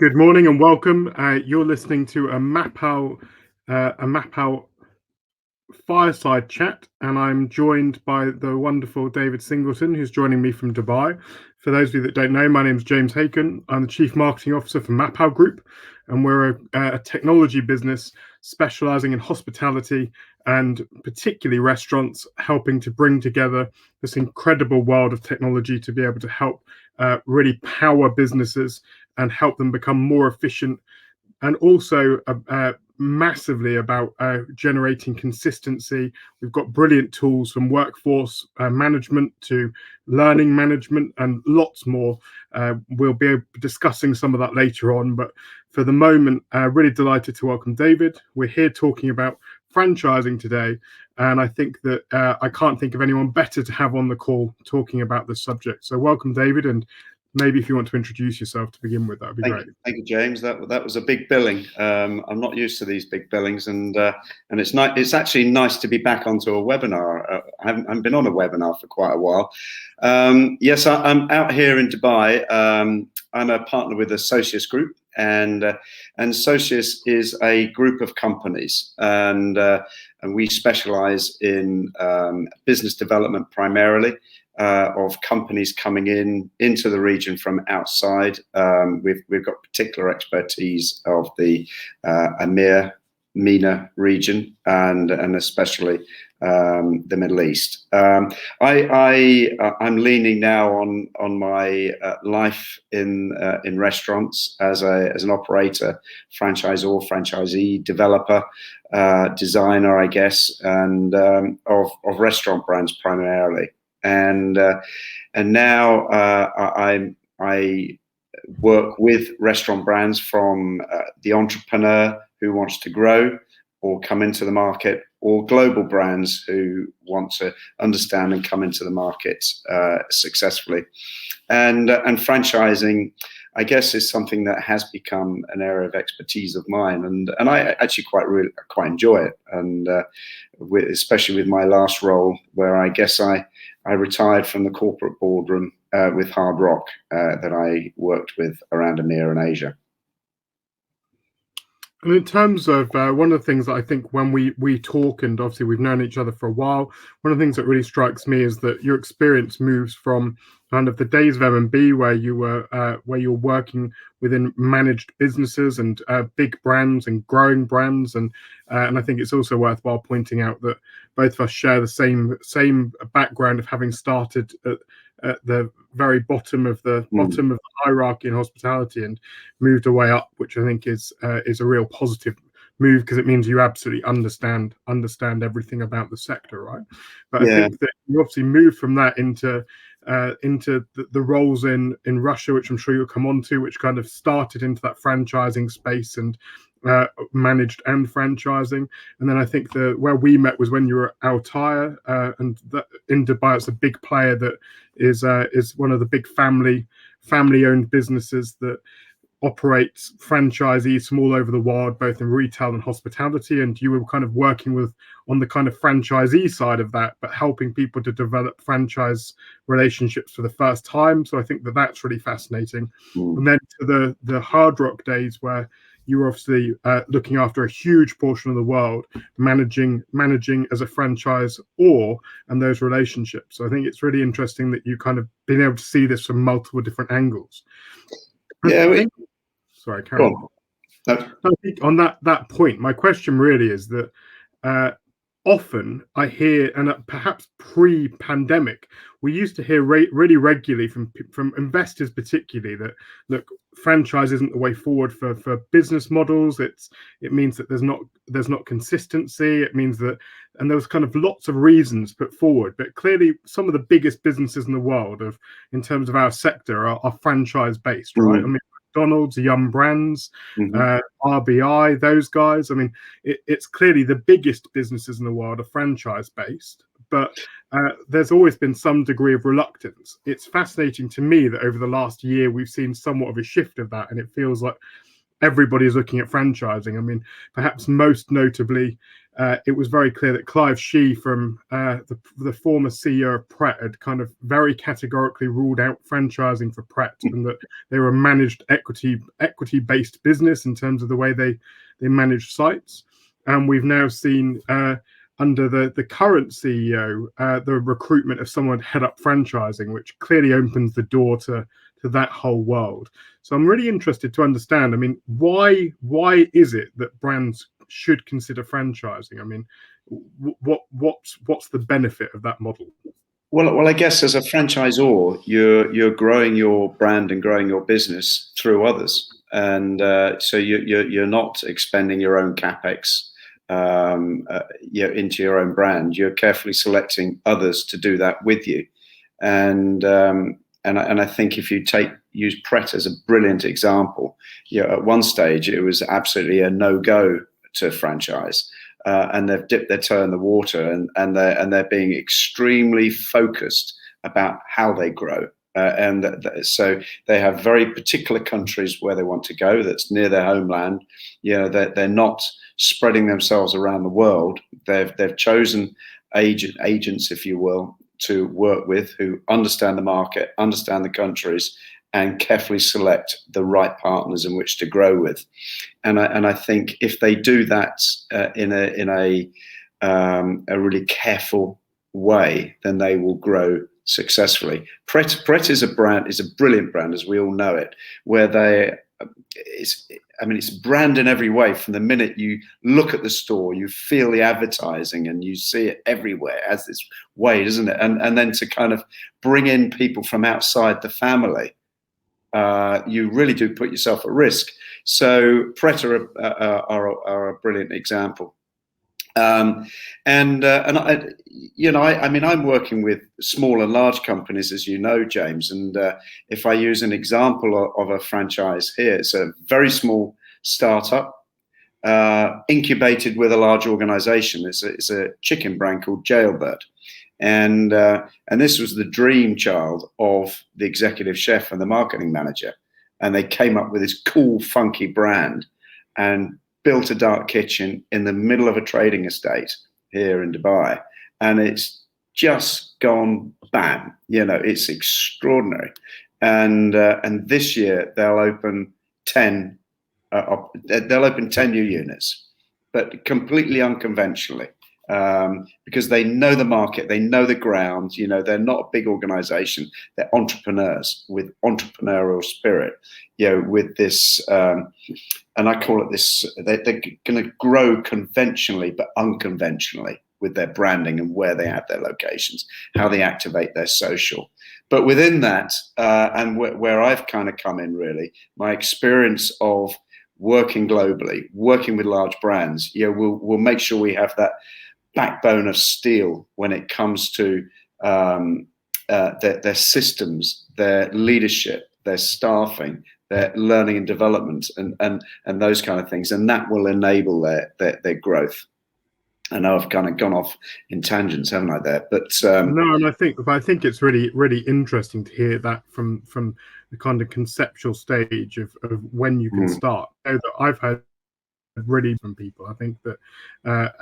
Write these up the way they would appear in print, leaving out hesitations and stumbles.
Good morning and welcome. You're listening to a MAPAL fireside chat, and I'm joined by the wonderful David Singleton, who's joining me from Dubai. For those of you that don't know, my name is James Hacon. I'm the Chief Marketing Officer for MAPAL Group, and we're a technology business specializing in hospitality and particularly restaurants, helping to bring together this incredible world of technology to be able to help really power businesses and help them become more efficient, and also massively about generating consistency. We've got brilliant tools from workforce management to learning management and lots more. We'll be discussing some of that later on, but for the moment, really delighted to welcome David. We're here talking about franchising today, and I think that I can't think of anyone better to have on the call talking about this subject. So welcome, David, and maybe if you want to introduce yourself to begin with, that would be great. Thank you, James. That was a big billing. I'm not used to these big billings, and it's nice. It's actually nice to be back onto a webinar. I haven't been on a webinar for quite a while. Yes, I'm out here in Dubai. I'm a partner with the SOCIUS Group, and SOCIUS is a group of companies, and we specialize in business development primarily. Of companies coming into the region from outside. We've got particular expertise of the MENA region and especially the Middle East. I'm leaning now on my life in restaurants as an operator, franchisor, franchisee, developer, designer, I guess, and of restaurant brands primarily. And now I work with restaurant brands, from the entrepreneur who wants to grow or come into the market, or global brands who want to understand and come into the market successfully. And franchising, I guess, is something that has become an area of expertise of mine, and I actually quite enjoy it. And especially with my last role, where I guess I retired from the corporate boardroom with Hard Rock that I worked with around EMEA and Asia. And in terms of one of the things that I think when we talk, and obviously we've known each other for a while, one of the things that really strikes me is that your experience moves from kind of the days of M&B, where you were working within managed businesses and big brands and growing brands, and I think it's also worthwhile pointing out that both of us share the same background of having started at the very bottom of the hierarchy in hospitality and moved away up, which I think is a real positive move, because it means you absolutely understand everything about the sector, right? But yeah. I think that you obviously moved from that into the roles in Russia, which I'm sure you'll come on to, which kind of started into that franchising space and managed and franchising. And then I think where we met was when you were at Altair, and that in Dubai, it's a big player that is one of the big family-owned businesses that operates franchisees from all over the world, both in retail and hospitality. And you were kind of working on the kind of franchisee side of that, but helping people to develop franchise relationships for the first time. So I think that's really fascinating. And then to the Hard Rock days, where you were obviously looking after a huge portion of the world, managing as a franchisor and those relationships. So I think it's really interesting that you kind of been able to see this from multiple different angles. Yeah. Sorry, carry on. I think on that point, my question really is that often I hear, and perhaps pre-pandemic, we used to hear really regularly from investors particularly, that look, franchise isn't the way forward for business models. It means that there's not consistency. It means that, and there was kind of lots of reasons put forward, but clearly some of the biggest businesses in the world in terms of our sector are franchise based, right? I mean, McDonald's, Yum Brands, RBI, those guys. I mean, it's clearly the biggest businesses in the world are franchise based, but there's always been some degree of reluctance. It's fascinating to me that over the last year, we've seen somewhat of a shift of that, and it feels like everybody's looking at franchising. I mean, perhaps most notably, it was very clear that Clive Shee, from the former CEO of Pret, had kind of very categorically ruled out franchising for Pret, and that they were a managed equity-based business in terms of the way they managed sites. And we've now seen under the current CEO the recruitment of someone to head up franchising, which clearly opens the door to that whole world. So I'm really interested to understand, I mean, why is it that brands should consider franchising? I mean, what's the benefit of that model? Well, I guess as a franchisor, you're growing your brand and growing your business through others, and so you're not expending your own capex into your own brand. You're carefully selecting others to do that with you, and I think if you use Pret as a brilliant example, at one stage it was absolutely a no-go to franchise, and they've dipped their toe in the water, and they're being extremely focused about how they grow, so they have very particular countries where they want to go that's near their homeland. They're not spreading themselves around the world. They've chosen agents, if you will, to work with, who understand the market, understand the countries, and carefully select the right partners in which to grow with. And I think if they do that in a really careful way, then they will grow successfully. Pret is a brilliant brand, as we all know it, where it's brand in every way. From the minute you look at the store, you feel the advertising and you see it everywhere as this way, isn't it? And then to kind of bring in people from outside the family, you really do put yourself at risk. So Pret are a brilliant example. I'm working with small and large companies, as you know, James. And if I use an example of a franchise here, it's a very small startup incubated with a large organization. It's a chicken brand called Jailbird. And this was the dream child of the executive chef and the marketing manager. And they came up with this cool, funky brand and built a dark kitchen in the middle of a trading estate here in Dubai. And it's just gone bam. It's extraordinary. And this year they'll open 10 new units, but completely unconventionally. Because they know the market, they know the ground. They're not a big organization. They're entrepreneurs with entrepreneurial spirit. With this, and I call it this. They're going to grow conventionally, but unconventionally with their branding and where they have their locations, how they activate their social. But within that, and where I've kind of come in, really, my experience of working globally, working with large brands, we'll make sure we have that backbone of steel when it comes to their systems, their leadership, their staffing, their learning and development, and those kind of things, and that will enable their growth. I know I've kind of gone off in tangents, haven't I? There, but no, and I think it's really interesting to hear that from the kind of conceptual stage of when you can start. I know that I've heard really from people. I think that,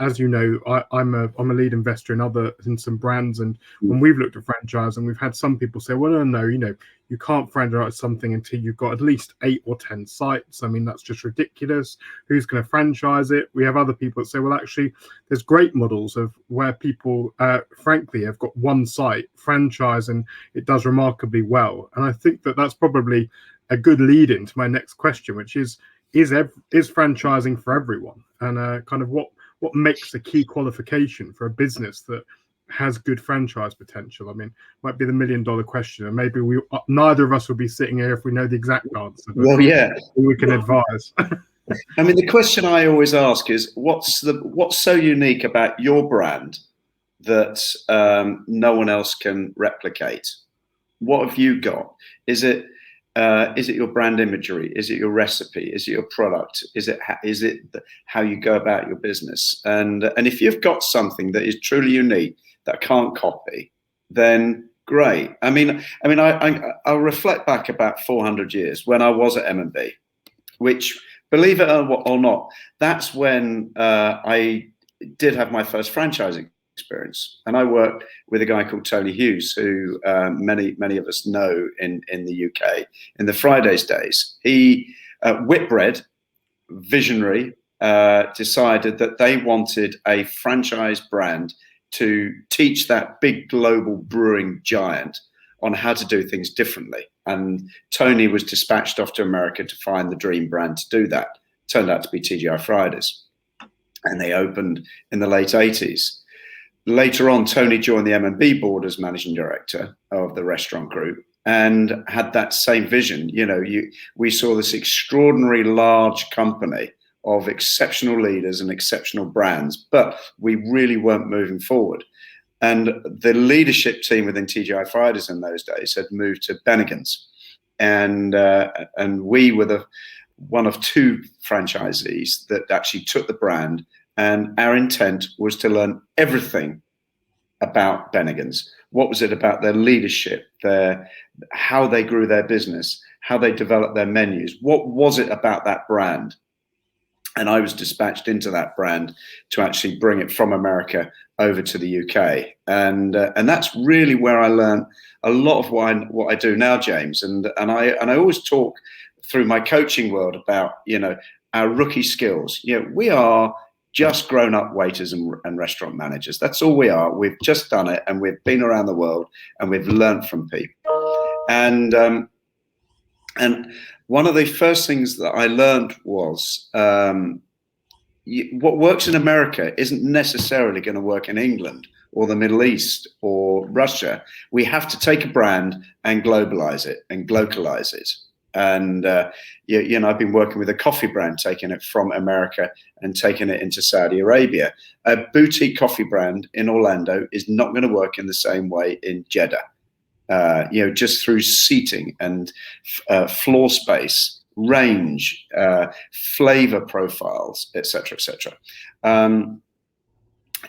as you know, I'm a lead investor in some brands, and when we've looked at franchise, and we've had some people say, well, no, you can't franchise something until you've got at least 8 or 10 sites. I mean, that's just ridiculous. Who's going to franchise it? We have other people that say, well, actually, there's great models of where people, frankly, have got one site, franchise, and it does remarkably well. And I think that that's probably a good lead into my next question, which is franchising for everyone, and kind of what makes a key qualification for a business that has good franchise potential? I mean, might be the $1 million question, and maybe neither of us will be sitting here if we know the exact answer. But well, yeah, we can advise. I mean, the question I always ask is, what's so unique about your brand that no one else can replicate? What have you got? Is it your brand imagery? Is it your recipe? Is it your product? Is it how you go about your business? And if you've got something that is truly unique that I can't copy, then great. I mean, I'll reflect back about 400 years when I was at M&B, which, believe it or not, that's when I did have my first franchising experience, and I worked with a guy called Tony Hughes, who many of us know in the UK in the Fridays days. He Whitbread, visionary, decided that they wanted a franchise brand to teach that big global brewing giant on how to do things differently. And Tony was dispatched off to America to find the dream brand to do that. Turned out to be TGI Fridays, and they opened in the late 80s. Later on, Tony joined the M&B board as managing director of the restaurant group and had that same vision. You know, we saw this extraordinary large company of exceptional leaders and exceptional brands, but we really weren't moving forward. And the leadership team within TGI Fridays in those days had moved to Bennigan's, and we were one of two franchisees that actually took the brand. And our intent was to learn everything about Bennigan's. What was it about their leadership, how they grew their business, how they developed their menus? What was it about that brand? And I was dispatched into that brand to actually bring it from America over to the UK. And that's really where I learned a lot of what I do now, James. And I always talk through my coaching world about, you know, our rookie skills. You know, we are just grown-up waiters and restaurant managers. That's all we are. We've just done it, and we've been around the world, and we've learned from people. And one of the first things that I learned was what works in America isn't necessarily going to work in England or the Middle East or Russia. We have to take a brand and globalize it and localize it. And you know, I've been working with a coffee brand, taking it from America and taking it into Saudi Arabia. A boutique coffee brand in Orlando is not going to work in the same way in Jeddah. You know, just through seating and floor space, range, flavor profiles, etc., etc.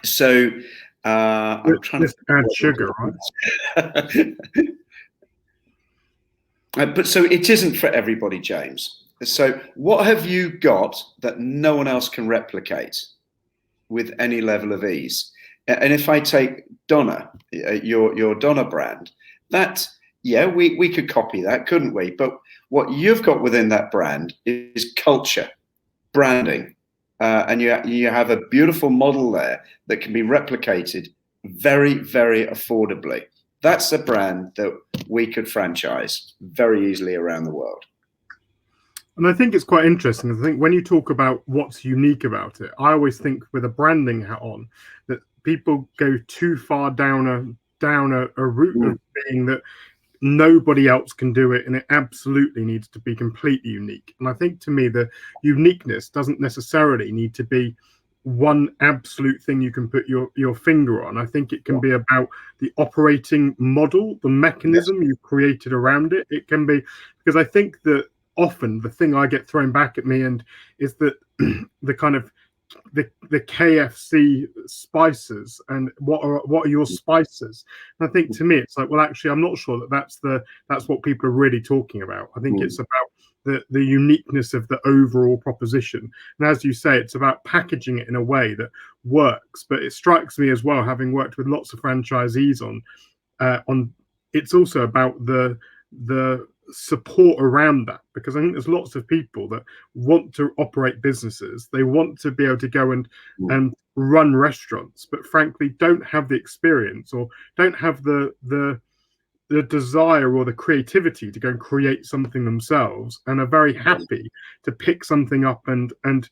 So I'm trying to add sugar, right? But so it isn't for everybody, James. So what have you got that no one else can replicate with any level of ease? And if I take Donna, your Donna brand, that, yeah, we could copy that, couldn't we? But what you've got within that brand is culture, branding, and you have a beautiful model there that can be replicated very, very affordably. That's a brand that we could franchise very easily around the world. And I think it's quite interesting. I think when you talk about what's unique about it, I always think with a branding hat on that people go too far down a route of being that nobody else can do it, and it absolutely needs to be completely unique. And I think to me, the uniqueness doesn't necessarily need to be one absolute thing you can put your finger on. I think it can be about the operating model, the mechanism you've created around it. It can be, because I think that often the thing I get thrown back at me and is that the kind of the KFC spices and what are your spices? And I think to me it's like, well, actually I'm not sure that that's what people are really talking about. I think it's about the uniqueness of the overall proposition, and as you say, it's about packaging it in a way that works. But it strikes me as well, having worked with lots of franchisees on it's also about the support around that, because I think there's lots of people that want to operate businesses, they want to be able to go and run restaurants, but frankly don't have the experience or don't have the desire or the creativity to go and create something themselves, and are very happy to pick something up and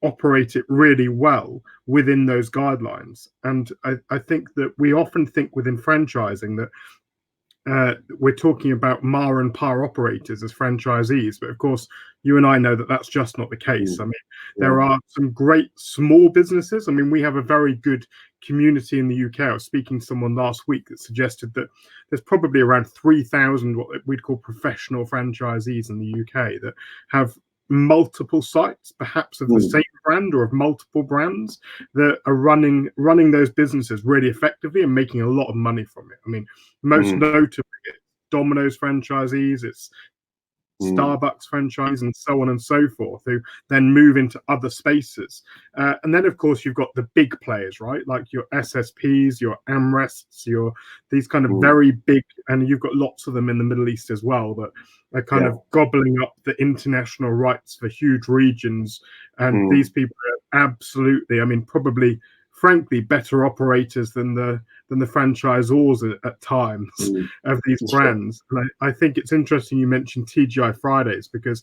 operate it really well within those guidelines. And I think that we often think within franchising that we're talking about ma and pa operators as franchisees, but of course you and I know that that's just not the case. I mean, there are some great small businesses. I mean, we have a very good community in the UK. I was speaking to someone last week that suggested that there's probably around 3,000 what we'd call professional franchisees in the UK that have multiple sites, perhaps of the same brand or of multiple brands, that are running those businesses really effectively and making a lot of money from it. I mean, most notably Domino's franchisees, it's Starbucks franchise, and so on and so forth, who then move into other spaces. And then, of course, you've got the big players, right? Like your SSPs, your Amrests, your these kind of very big, and you've got lots of them in the Middle East as well, that are kind of gobbling up the international rights for huge regions. And these people are absolutely, I mean, probably, frankly, better operators than the franchisors at times of these brands. And I think it's interesting you mentioned TGI Fridays, because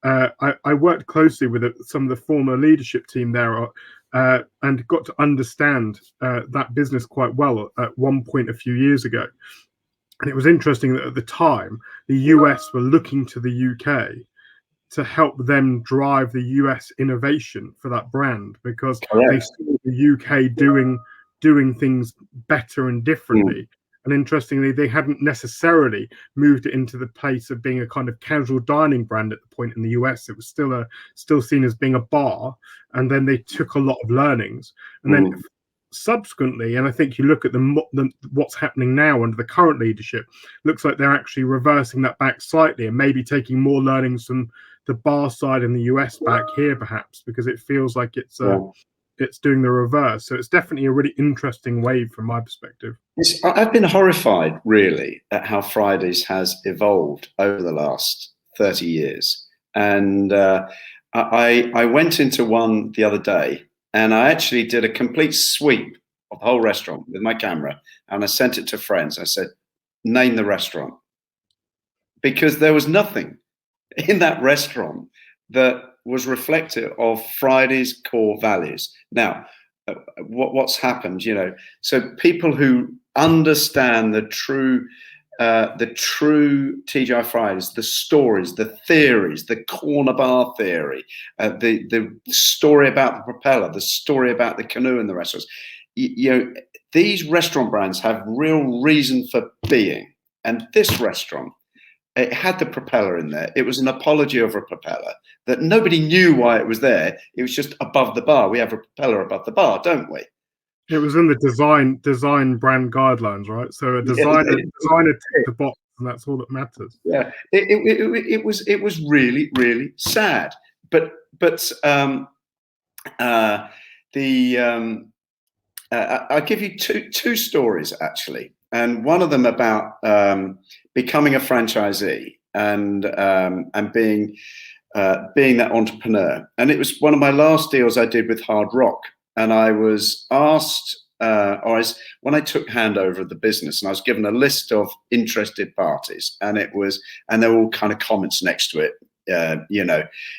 I worked closely with some of the former leadership team there, and got to understand that business quite well at one point a few years ago. And it was interesting that at the time, the US were looking to the UK to help them drive the US innovation for that brand, because they saw the UK doing things better and differently. And interestingly, they hadn't necessarily moved it into the place of being a kind of casual dining brand at the point in the US. It was still seen as being a bar. And then they took a lot of learnings. And then subsequently, and I think you look at what's happening now under the current leadership, looks like they're actually reversing that back slightly and maybe taking more learnings from the bar side in the US back here, perhaps, because it feels like it's doing the reverse. So it's definitely a really interesting wave from my perspective. I've been horrified, really, at how Fridays has evolved over the last 30 years. And I went into one the other day, and I actually did a complete sweep of the whole restaurant with my camera, and I sent it to friends. I said, name the restaurant. Because there was nothing in that restaurant that was reflective of Friday's core values. Now, what's happened, so people who understand the true TGI Fridays, the stories, the theories, the corner bar theory, the story about the propeller, the story about the canoe in the restaurants. These restaurant brands have real reason for being. And this restaurant, it had the propeller in there. It was an apology over a propeller that nobody knew why it was there. It was just above the bar. We have a propeller above the bar, don't we? It was in the design brand guidelines, right? So a designer ticked the box, and that's all that matters. Yeah, it was really, really sad. But I'll give you two stories, actually, and one of them about becoming a franchisee and being that entrepreneur. And it was one of my last deals I did with Hard Rock. And I was asked, when I took handover of the business, and I was given a list of interested parties, and there were all kind of comments next to it,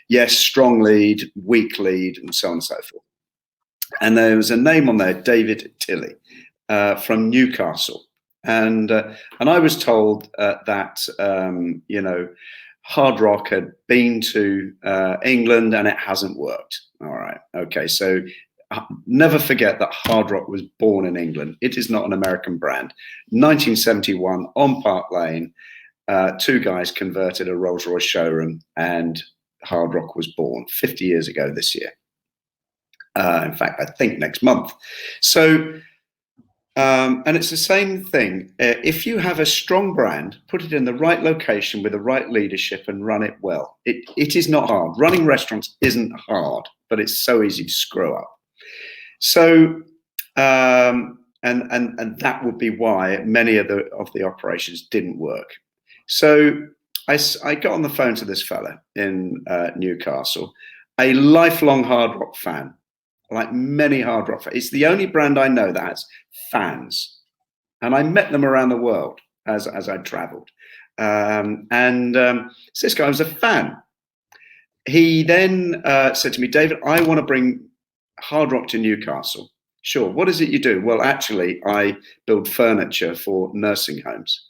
yes, strong lead, weak lead, and so on and so forth. And there was a name on there, David Tilley, from Newcastle. And I was told that, Hard Rock had been to England and it hasn't worked. All right. Okay. So never forget that Hard Rock was born in England. It is not an American brand. 1971 on Park Lane, two guys converted a Rolls-Royce showroom, and Hard Rock was born 50 years ago this year. In fact, I think next month. So, and it's the same thing. If you have a strong brand, put it in the right location with the right leadership and run it well. It is not hard. Running restaurants isn't hard, but it's so easy to screw up. So, and that would be why many of the operations didn't work. So I got on the phone to this fella in Newcastle, a lifelong Hard Rock fan, like many Hard Rock fans. It's the only brand I know that has fans, and I met them around the world as I travelled. So this guy was a fan. He then said to me, David, I want to bring Hard Rock to Newcastle. Sure. What is it you do? Well, actually, I build furniture for nursing homes.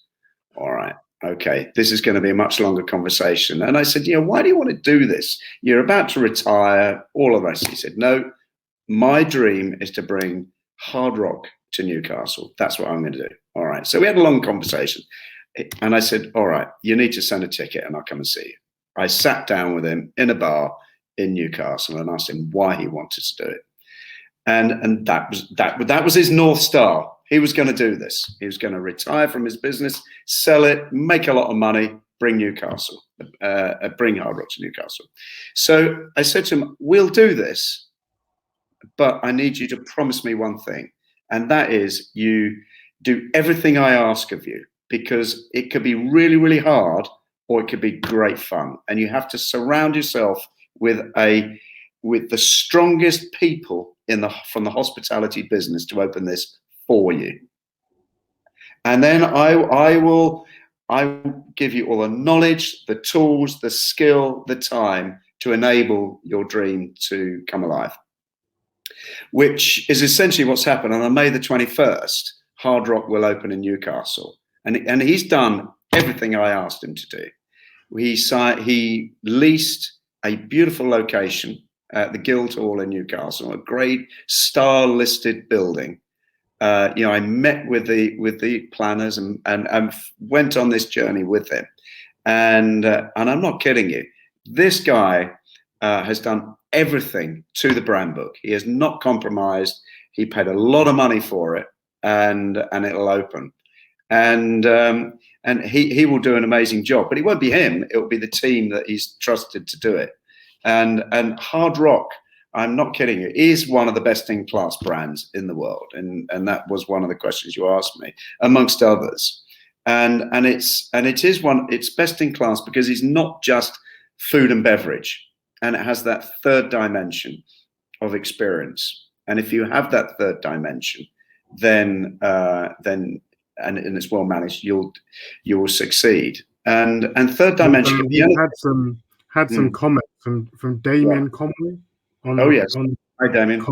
All right. Okay. This is going to be a much longer conversation. And I said, why do you want to do this? You're about to retire, all of the rest. He said, no, my dream is to bring Hard Rock to Newcastle. That's what I'm going to do. All right. So we had a long conversation. And I said, all right, you need to send a ticket and I'll come and see you. I sat down with him in a bar in Newcastle and asked him why he wanted to do it. And that was his North Star. He was going to do this. He was going to retire from his business, sell it, make a lot of money, bring Newcastle, bring Hard Rock to Newcastle. So I said to him, we'll do this, but I need you to promise me one thing, and that is you do everything I ask of you, because it could be really, really hard, or it could be great fun. And you have to surround yourself with the strongest people from the hospitality business to open this for you. And then I will give you all the knowledge, the tools, the skill, the time to enable your dream to come alive. Which is essentially what's happened. And on May the 21st, Hard Rock will open in Newcastle. And he's done everything I asked him to do. He leased a beautiful location at the Guildhall in Newcastle, a great star-listed building. I met with the planners and went on this journey with him. And I'm not kidding you. This guy has done everything to the brand book. He has not compromised. He paid a lot of money for it, and it'll open. And he will do an amazing job, but it won't be him. It will be the team that he's trusted to do it. And Hard Rock, I'm not kidding you, is one of the best-in-class brands in the world. And that was one of the questions you asked me, amongst others. And it's best in class because it's not just food and beverage, and it has that third dimension of experience. And if you have that third dimension, then and it's well managed, you will succeed. And third dimension. We had some comments from Damien Conley. Hi, Damien.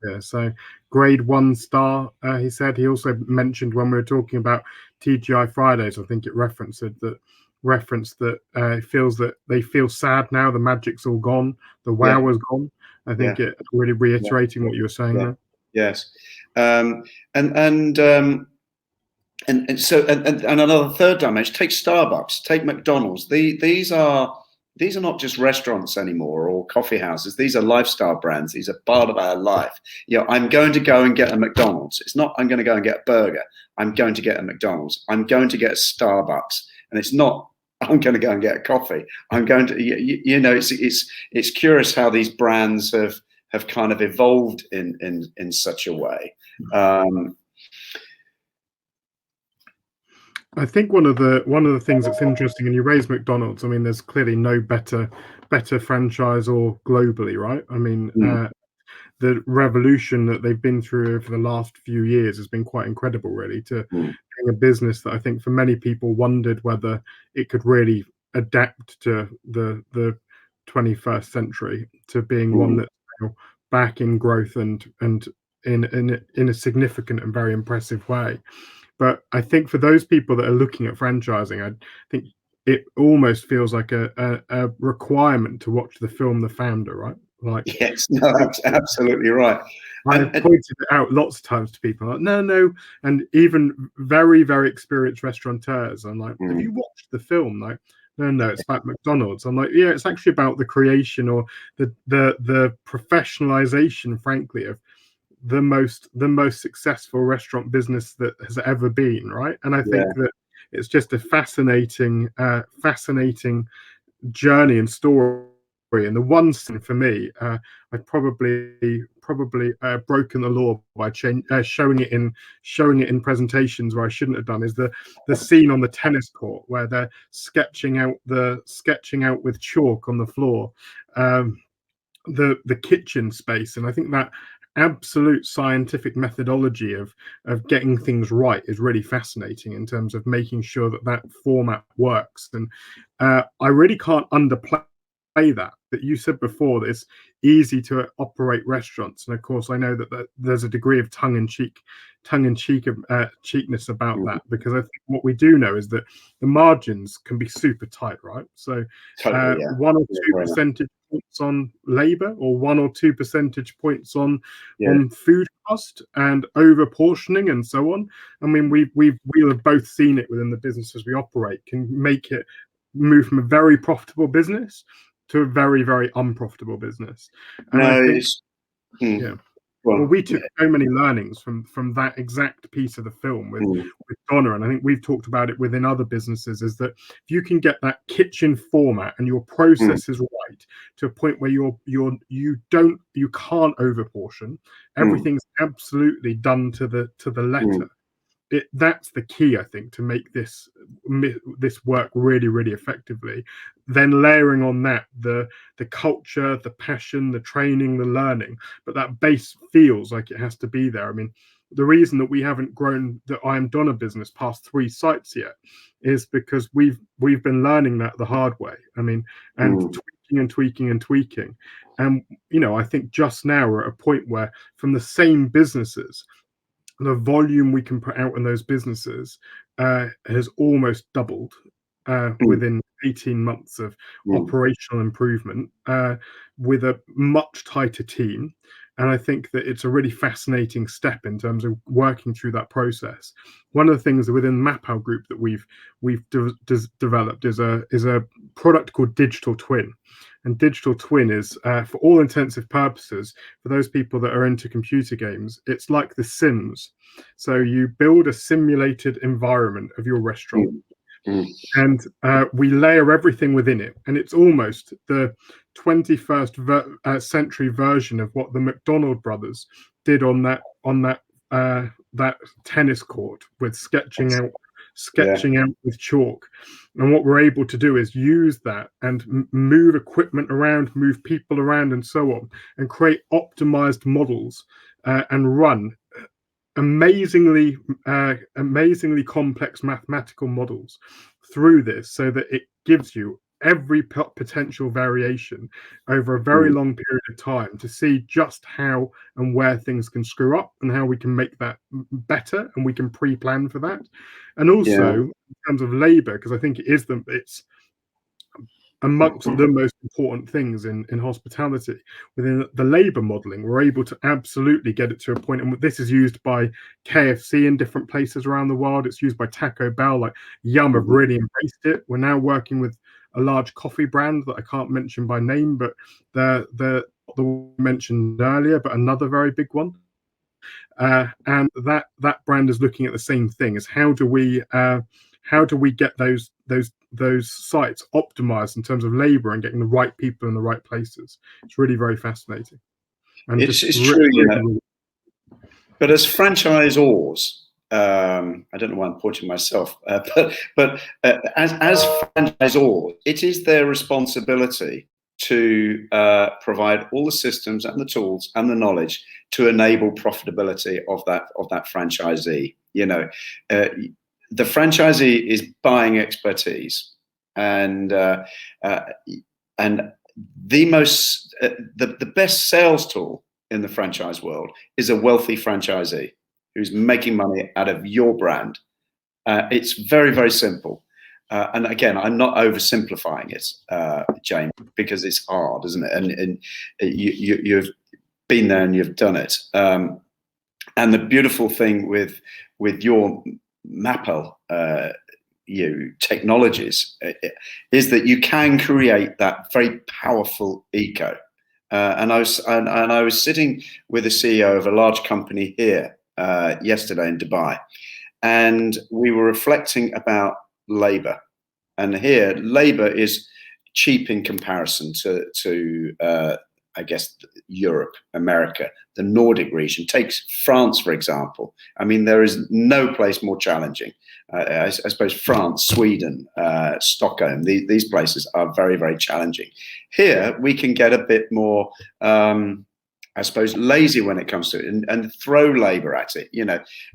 Yeah, so grade 1 star. He said. He also mentioned when we were talking about TGI Fridays, I think it referenced that it feels that they feel sad now. The magic's all gone. The wow was gone. I think it really reiterating what you were saying there. Yes, and so another third dimension. Take Starbucks. Take McDonald's. These are not just restaurants anymore or coffee houses. These are lifestyle brands. These are part of our life. I'm going to go and get a McDonald's. It's not I'm going to go and get a burger. I'm going to get a McDonald's. I'm going to get a Starbucks. And it's not I'm going to go and get a coffee. I'm going to, it's curious how these brands have kind of evolved in such a way. I think one of the things that's interesting, and you raise McDonald's. I mean, there's clearly no better franchise or globally, right? I mean, the revolution that they've been through over the last few years has been quite incredible, really, to being a business that I think for many people wondered whether it could really adapt to the 21st century, to being one that's now back in growth and in a significant and very impressive way. But I think for those people that are looking at franchising, I think it almost feels like a requirement to watch the film The Founder, right? Like, yes, no, that's absolutely right. I've pointed it out lots of times to people, like, no, and even very, very experienced restaurateurs. I'm like, have you watched the film? Like, no, it's about McDonald's. I'm like, yeah, it's actually about the creation or the professionalization, frankly, of the most successful restaurant business that has ever been, right? And I think that it's just a fascinating journey and story. And the one thing for me, I've probably broken the law by showing it in presentations where I shouldn't have done, is the scene on the tennis court where they're sketching out with chalk on the floor the kitchen space. And I think that absolute scientific methodology of getting things right is really fascinating in terms of making sure that format works. And I really can't underplay that you said before, that it's easy to operate restaurants. And of course I know that there's a degree of cheekness about that, because I think what we do know is that the margins can be super tight, right? So 1 or 2 percentage points on labor, or 1 or 2 percentage points on food cost, and over portioning and so on. I mean, we have both seen it within the businesses we operate, can make it move from a very profitable business to a very, very unprofitable business. And I think, Well, we took so many learnings from that exact piece of the film with Donna, and I think we've talked about it within other businesses, is that if you can get that kitchen format and your processes right to a point where you can't overportion, everything's absolutely done to the letter. That's the key, I think, to make this work really, really effectively. Then layering on that the culture, the passion, the training, the learning, but that base feels like it has to be there. I mean, the reason that we haven't grown the I Am Donna business past 3 sites yet is because we've been learning that the hard way. I mean, and tweaking and tweaking and tweaking. And I think just now we're at a point where from the same businesses, the volume we can put out in those businesses has almost doubled within 18 months of operational improvement with a much tighter team. And I think that it's a really fascinating step in terms of working through that process. One of the things within MAPAL Group that we've developed is a product called Digital Twin. And Digital Twin is, for all intensive purposes, for those people that are into computer games, it's like The Sims. So you build a simulated environment of your restaurant, and we layer everything within it. And it's almost the 21st century version of what the McDonald brothers did on that tennis court with sketching out with chalk. And what we're able to do is use that and move equipment around, move people around, and so on, and create optimized models and run amazingly complex mathematical models through this, so that it gives you every potential variation over a very long period of time to see just how and where things can screw up and how we can make that better, and we can pre-plan for that. And also in terms of labor, because I think it's amongst the most important things in hospitality. Within the labor modeling, we're able to absolutely get it to a point, and this is used by KFC in different places around the world. It's used by Taco Bell. Like Yum have really embraced it. We're now working with a large coffee brand that I can't mention by name, but the one mentioned earlier, but another very big one. And that brand is looking at the same thing: as how do we get those sites optimized in terms of labor and getting the right people in the right places. It's really very fascinating. And it's true, but as franchisors, I don't know why I'm pointing myself, but as franchisors, it is their responsibility to provide all the systems and the tools and the knowledge to enable profitability of that franchisee. The franchisee is buying expertise, and the best sales tool in the franchise world is a wealthy franchisee who's making money out of your brand. It's very, very simple. And again, I'm not oversimplifying it, James, because it's hard, isn't it? And you've been there and you've done it. And the beautiful thing with your MAPAL technologies is that you can create that very powerful eco. And I was sitting with the CEO of a large company here yesterday in Dubai, and we were reflecting about labor. And here, labor is cheap in comparison to I guess Europe, America, the Nordic region. Takes France, for example. I mean, there is no place more challenging. I suppose France, Sweden, Stockholm, these places are very, very challenging. Here, we can get a bit more, I suppose, lazy when it comes to it, and throw labor at it.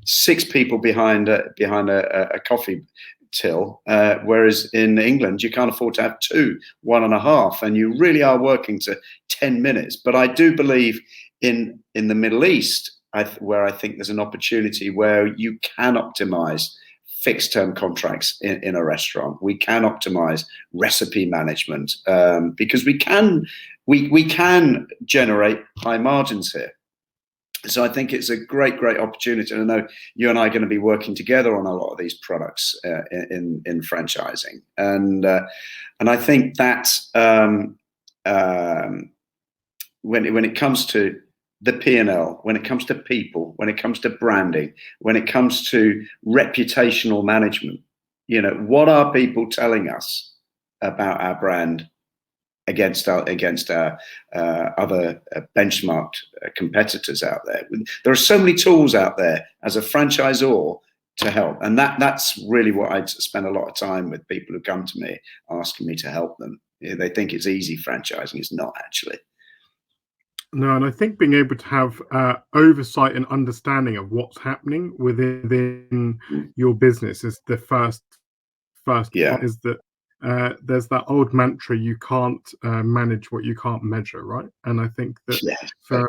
6 people behind a coffee till, whereas in England you can't afford to have 2, 1.5, and you really are working to 10 minutes. But I do believe in the Middle East, where I think there's an opportunity where you can optimize fixed term contracts in a restaurant. We can optimize recipe management, because we can generate high margins here. So I think it's a great opportunity. And I know you and I are going to be working together on a lot of these products in franchising. And I think that when it comes to the P&L, when it comes to people, when it comes to branding, when it comes to reputational management, you know, what are people telling us about our brand against our other benchmarked competitors out there? There are so many tools out there as a franchisor to help, and that's really what I spend a lot of time with people who come to me asking me to help them. They think it's easy franchising. It's not actually. No, and I think being able to have oversight and understanding of what's happening within your business is the first Yeah. part. Is that there's that old mantra: you can't manage what you can't measure, right? And I think that for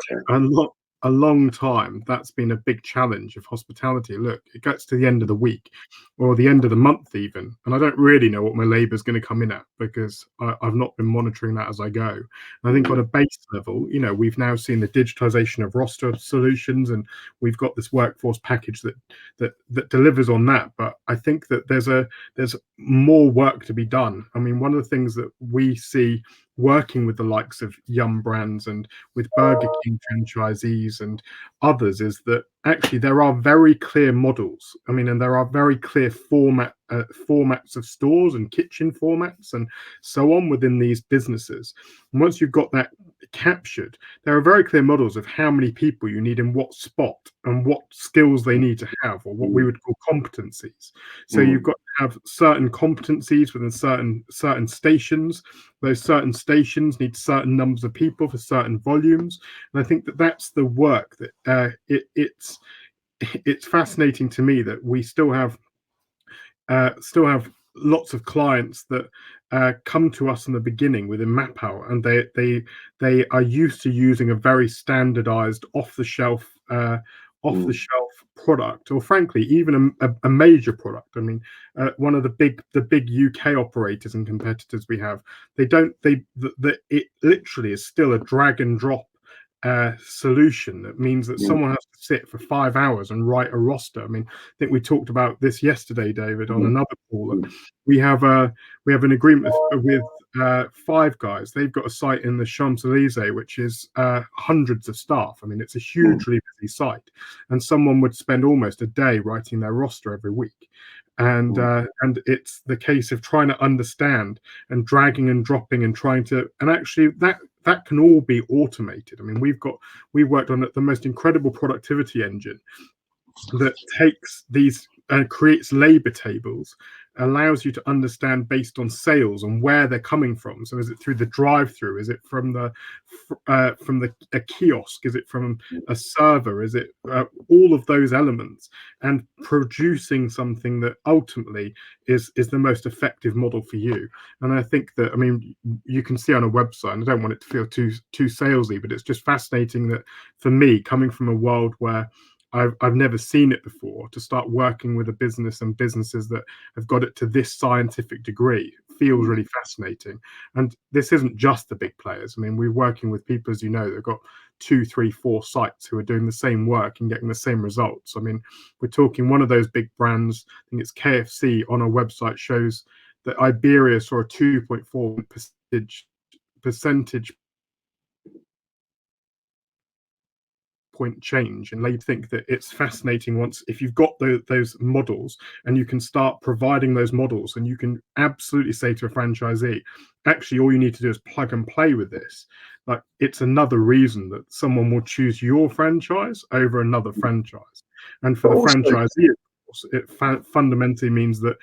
a long time, that's been a big challenge of hospitality. Look, it gets to the end of the week or the end of the month even, and I don't really know what my labor is going to come in at because I've not been monitoring that as I go. And I think on a base level, you know, we've now seen the digitization of roster solutions, and we've got this workforce package that delivers on that. But I think that there's more work to be done. I mean, one of the things that we see working with the likes of Yum Brands and with Burger King franchisees and others is that actually there are very clear models. I mean, and there are very clear formats of stores and kitchen formats and so on within these businesses. And once you've got that captured, there are very clear models of how many people you need in what spot and what skills they need to have, or what we would call competencies. So you've got to have certain competencies within certain stations. Those certain stations need certain numbers of people for certain volumes, and I think that that's the work that it's fascinating to me that we still have lots of clients that come to us in the beginning within MAPAL, and they are used to using a very standardized off the shelf product, or frankly even a major product. I mean, one of the big UK operators and competitors we have, it literally is still a drag and drop solution. That means that someone has to sit for 5 hours and write a roster. I mean, I think we talked about this yesterday, David, on another call. We have an agreement with Five Guys. They've got a site in the Champs-Elysees, which is hundreds of staff. I mean, it's a hugely busy site, and someone would spend almost a day writing their roster every week. And it's the case of trying to understand and dragging and dropping and trying to, and actually that can all be automated. I mean, we've worked on the most incredible productivity engine that takes these and creates labor tables, allows you to understand based on sales and where they're coming from. So is it through the drive-through? Is it from a kiosk? Is it from a server? Is it all of those elements, and producing something that ultimately is the most effective model for you? And I think that, I mean, you can see on a website, and I don't want it to feel too salesy, but it's just fascinating that for me, coming from a world where I've never seen it before, to start working with a business and businesses that have got it to this scientific degree feels really fascinating. And this isn't just the big players. I mean, we're working with people, as you know, that have got 2, 3, 4 sites who are doing the same work and getting the same results. I mean, we're talking one of those big brands, I think it's KFC, on our website shows that Iberia saw a 2.4 percentage point change. And they think that it's fascinating once, if you've got those models and you can start providing those models, and you can absolutely say to a franchisee, actually all you need to do is plug and play with this. Like, it's another reason that someone will choose your franchise over another franchise. And for the franchisee, of course, it fundamentally means that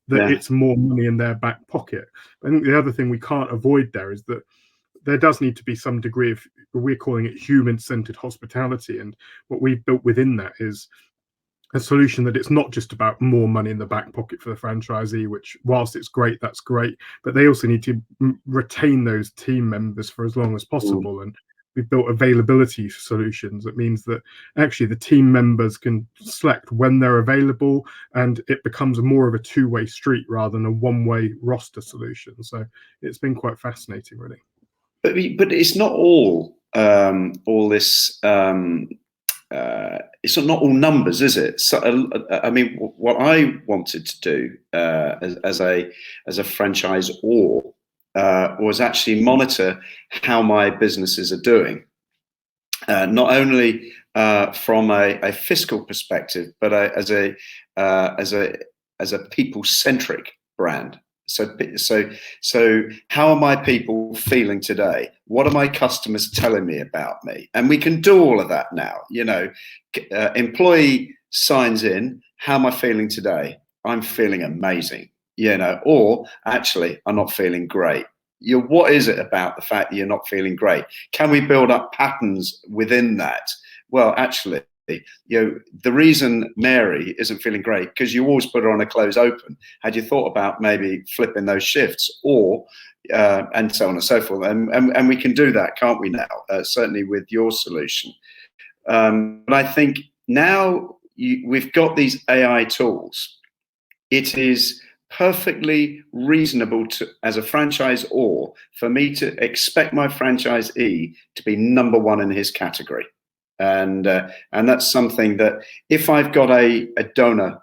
it's more money in their back pocket. I think the other thing we can't avoid there is that there does need to be some degree of, we're calling it human-centered hospitality. And what we've built within that is a solution that it's not just about more money in the back pocket for the franchisee, which whilst it's great, that's great, but they also need to retain those team members for as long as possible. And we've built availability solutions. That means that actually the team members can select when they're available, and it becomes more of a two-way street rather than a one-way roster solution. So it's been quite fascinating, really. But it's not all this. It's not all numbers, is it? So, I mean, what I wanted to do as a franchisor was actually monitor how my businesses are doing. not only from a fiscal perspective, but as a people-centric brand. So how are my people feeling today? What are my customers telling me about me? And we can do all of that now. Employee signs in, how am I feeling today? I'm feeling amazing, or actually I'm not feeling great. What is it about the fact that you're not feeling great? Can we build up patterns within that? Well, actually, the reason Mary isn't feeling great because you always put her on a close open. Had you thought about maybe flipping those shifts, or and so on and so forth? And we can do that, can't we now? Certainly with your solution. But I think now we've got these AI tools. It is perfectly reasonable as a franchisor for me to expect my franchisee to be number one in his category. And that's something that if I've got a donor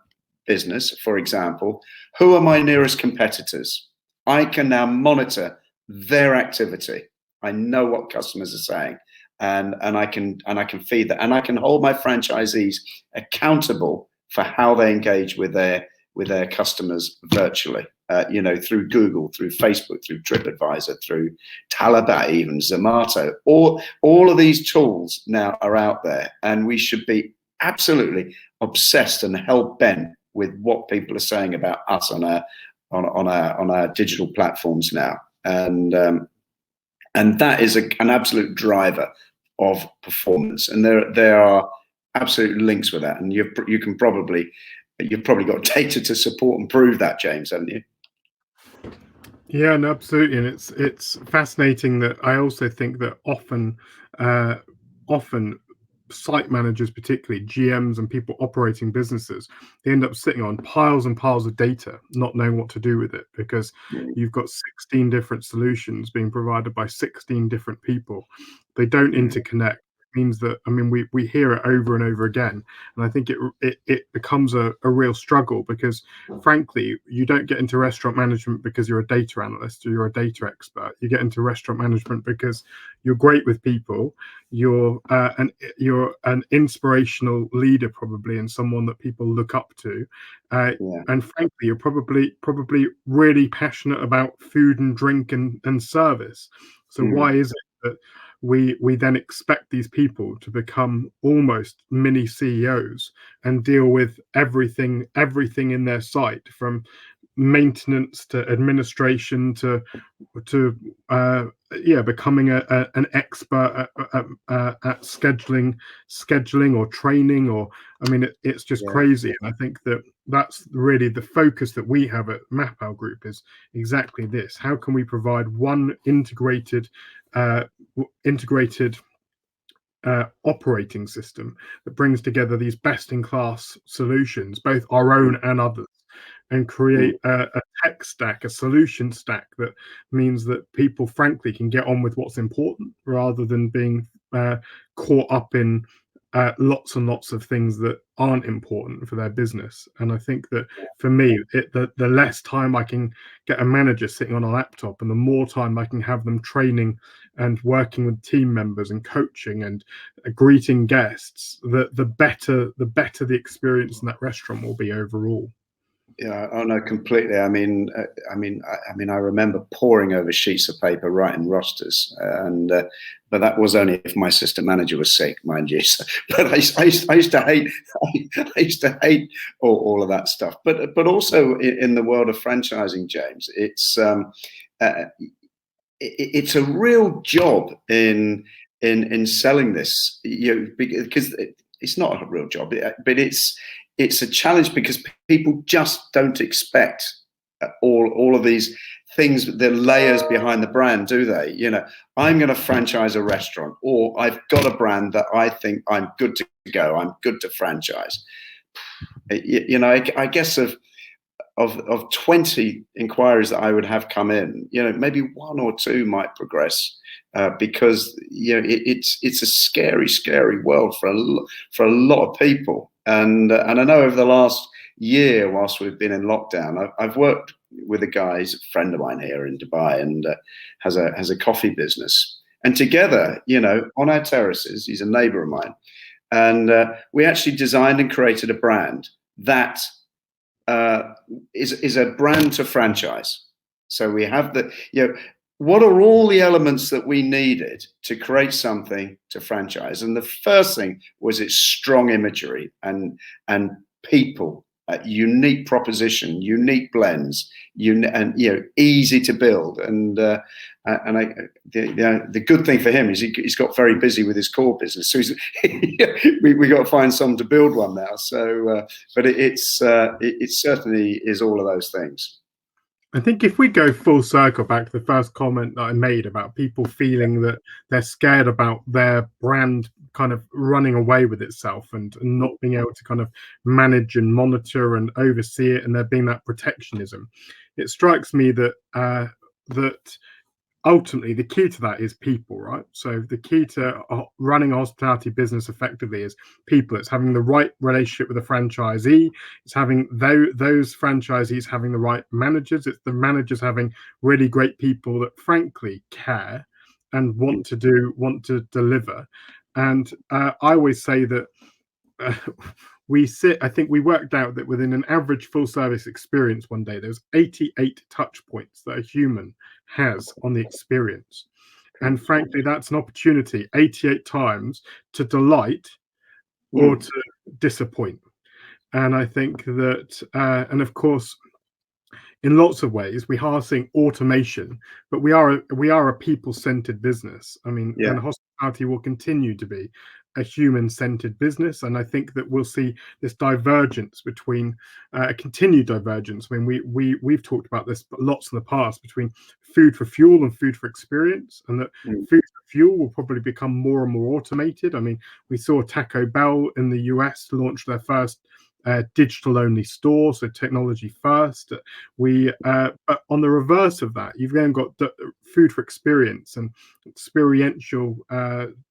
business, for example, who are my nearest competitors? I can now monitor their activity. I know what customers are saying, and I can feed that, and I can hold my franchisees accountable for how they engage with their customers virtually, through Google, through Facebook, through TripAdvisor, through Talabat, even Zomato. All of these tools now are out there, and we should be absolutely obsessed and hell-bent with what people are saying about us on our digital platforms now, and that is an absolute driver of performance. And there are absolute links with that, and you've probably got data to support and prove that, James, haven't you? Yeah, no, absolutely. And it's fascinating that I also think that often site managers, particularly GMs and people operating businesses, they end up sitting on piles and piles of data, not knowing what to do with it, because you've got 16 different solutions being provided by 16 different people. They don't interconnect. Means that, I mean, we hear it over and over again, and I think it becomes a real struggle, because frankly, you don't get into restaurant management because you're a data analyst or you're a data expert. You get into restaurant management because you're great with people, you're an inspirational leader, probably, and someone that people look up to, and frankly, you're probably really passionate about food and drink and service. So why is it that we then expect these people to become almost mini CEOs and deal with everything in their site, from maintenance to administration to becoming an expert at scheduling or training, or I mean it's just crazy. And I think that's really the focus that we have at MAPAL Group, is exactly this. How can we provide one integrated operating system that brings together these best-in-class solutions, both our own and others, and create a tech stack, a solution stack that means that people, frankly, can get on with what's important rather than being caught up in lots and lots of things that aren't important for their business. And I think that for me, the less time I can get a manager sitting on a laptop, and the more time I can have them training and working with team members and coaching and greeting guests, the better the experience in that restaurant will be overall. Yeah, oh no, completely. I mean, I remember poring over sheets of paper, writing rosters, and but that was only if my assistant manager was sick, mind you. So, but I used to hate, I used to hate all of that stuff. But also in the world of franchising, James, it's a real job in selling this, because it's not a real job, but it's a challenge, because people just don't expect all of these things, the layers behind the brand, do they? I'm going to franchise a restaurant, or I've got a brand that I think I'm good to go, I'm good to franchise. I guess of 20 inquiries that I would have come in, maybe one or two might progress, because it's a scary world for a lot of people. And I know over the last year, whilst we've been in lockdown, I've worked with a guy, he's a friend of mine here in Dubai, and has a coffee business. And together, you know, on our terraces, he's a neighbor of mine, and we actually designed and created a brand that is a brand to franchise. So we have the, you know, what are all the elements that we needed to create something to franchise? And the first thing was its strong imagery and people, unique proposition, unique blends, and you know, easy to build. And the good thing for him is he's got very busy with his core business, so we got to find someone to build one now. So, but it certainly is all of those things. I think if we go full circle back to the first comment that I made about people feeling that they're scared about their brand kind of running away with itself and not being able to kind of manage and monitor and oversee it, and there being that protectionism, it strikes me that that ultimately the key to that is people, right? So the key to running a hospitality business effectively is people. It's having the right relationship with the franchisee. It's having those franchisees having the right managers. It's the managers having really great people that frankly care and want to deliver. And I always say that I think we worked out that within an average full service experience one day, there's 88 touch points that a human has on the experience. And frankly, that's an opportunity 88 times to delight or to disappoint. And I think that, and of course, in lots of ways, we are seeing automation, but we are a people-centered business. I mean, and hospitality will continue to be a human-centered business, and I think that we'll see this divergence between a continued divergence. I mean, we've talked about this lots in the past between food for fuel and food for experience, and that food for fuel will probably become more and more automated. I mean, we saw Taco Bell in the US launch their first digital-only store, so technology first. But on the reverse of that, you've then got food for experience and experiential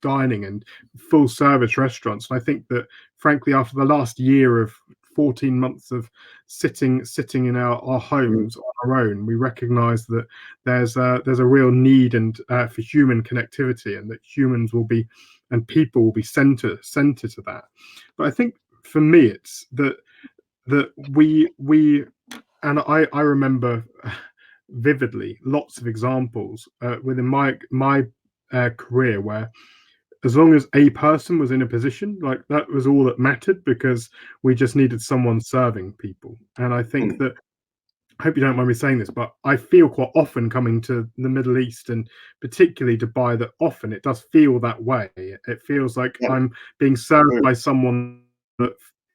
dining and full-service restaurants. And I think that, frankly, after the last year of 14 months of sitting in our homes on our own, we recognise that there's a real need for human connectivity, and that humans will be and people will be center to that. But I think, for me, it's that we and I remember vividly lots of examples within my career where, as long as a person was in a position, like, that was all that mattered, because we just needed someone serving people. And I think that, I hope you don't mind me saying this, but I feel quite often coming to the Middle East, and particularly Dubai, that often it does feel that way. It feels like I'm being served by someone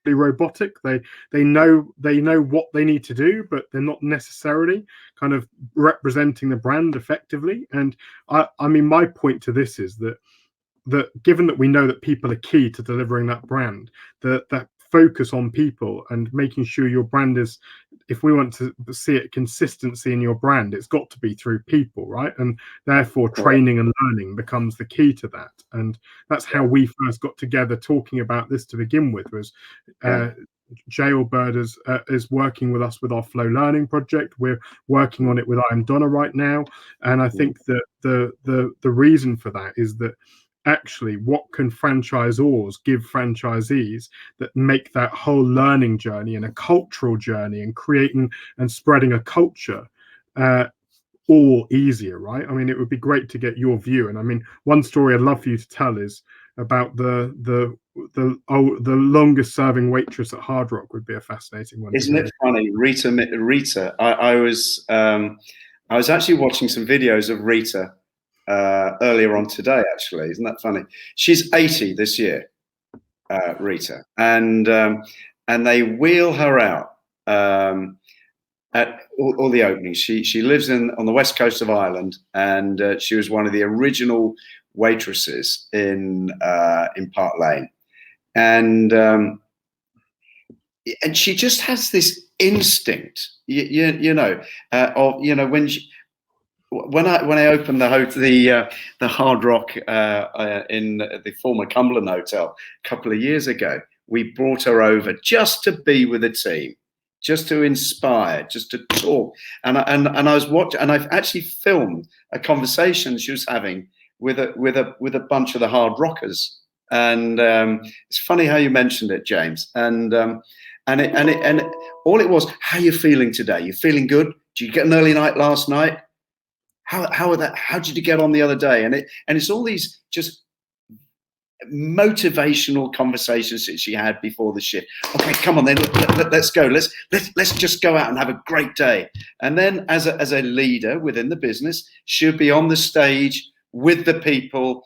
robotic. They know what they need to do, but they're not necessarily kind of representing the brand effectively. And I mean, my point to this is that given that we know that people are key to delivering that brand, that focus on people and making sure your brand is, if we want to see it consistency in your brand, it's got to be through people, right? And therefore training and learning becomes the key to that. And that's how we first got together talking about this to begin with, was Jailbird is working with us with our Flow Learning project. We're working on it with I Am Donna right now. And I think that the reason for that is that actually, what can franchisors give franchisees that make that whole learning journey and a cultural journey and creating and spreading a culture all easier, right? I mean, it would be great to get your view. And I mean, one story I'd love for you to tell is about the longest serving waitress at Hard Rock. Would be a fascinating one. Isn't it funny, Rita? I was actually watching some videos of Rita earlier on today, actually. Isn't that funny? She's 80 this year, Rita, and they wheel her out at all the openings. She lives on the west coast of Ireland, and she was one of the original waitresses in Park Lane, and she just has this instinct, when I opened the Hard Rock in the former Cumberland Hotel a couple of years ago, we brought her over just to be with the team, just to inspire, just to talk. And I was watching, and I've actually filmed a conversation she was having with a bunch of the hard rockers. And it's funny how you mentioned it, James. And all it was, how you feeling today? You feeling good? Did you get an early night last night? How did you get on the other day? And it's all these just motivational conversations that she had before the shift. Okay, come on then, let's go. Let's just go out and have a great day. And then as a leader within the business, she'll be on the stage with the people,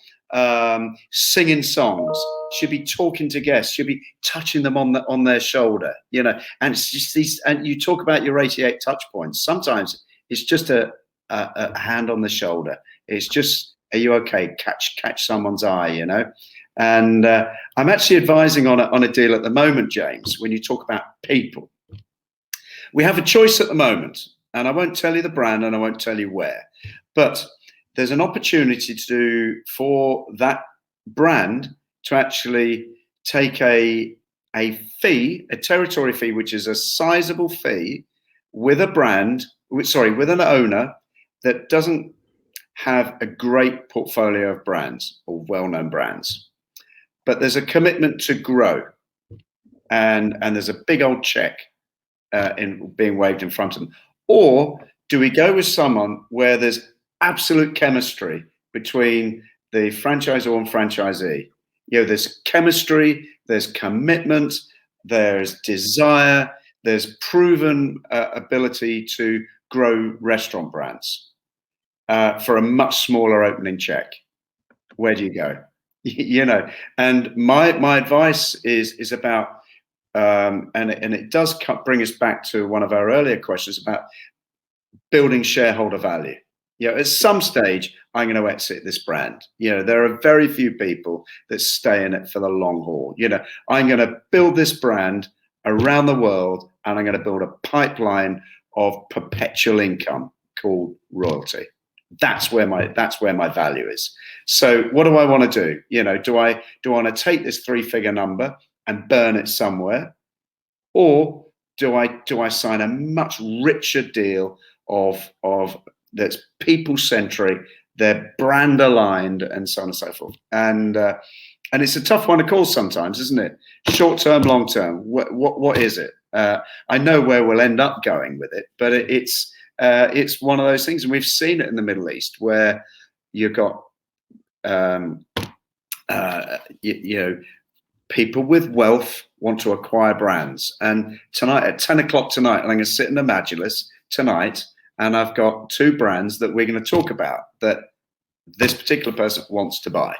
singing songs. She'll be talking to guests. She'll be touching them on their shoulder, you know. And it's just these. And you talk about your 88 touch points. Sometimes it's just a hand on the shoulder. It's just, are you okay? Catch someone's eye, you know. And I'm actually advising on a deal at the moment, James. When you talk about people, we have a choice at the moment, and I won't tell you the brand and I won't tell you where, but there's an opportunity for that brand to actually take a fee, a territory fee, which is a sizable fee, with a brand, with an owner that doesn't have a great portfolio of brands or well-known brands, but there's a commitment to grow, and there's a big old check in being waved in front of them. Or do we go with someone where there's absolute chemistry between the franchisor and franchisee? You know, there's chemistry, there's commitment, there's desire, there's proven ability to grow restaurant brands for a much smaller opening check. Where do you go? You know, and my advice is about, and it does bring us back to one of our earlier questions about building shareholder value. You know, at some stage, I'm going to exit this brand. You know, there are very few people that stay in it for the long haul. You know, I'm going to build this brand around the world, and I'm going to build a pipeline of perpetual income called royalty. That's where my value is. So what do I want to do? You know, do I want to take this 3-figure number and burn it somewhere, or do I sign a much richer deal of that's people centric, they're brand aligned, and so on and so forth. And it's a tough one to call sometimes, isn't it? Short term, long term. What is it? I know where we'll end up going with it, but it's one of those things, and we've seen it in the Middle East where you've got you know, people with wealth want to acquire brands. And tonight at 10 o'clock tonight, I'm going to sit in the Majlis tonight, and I've got 2 brands that we're going to talk about that this particular person wants to buy.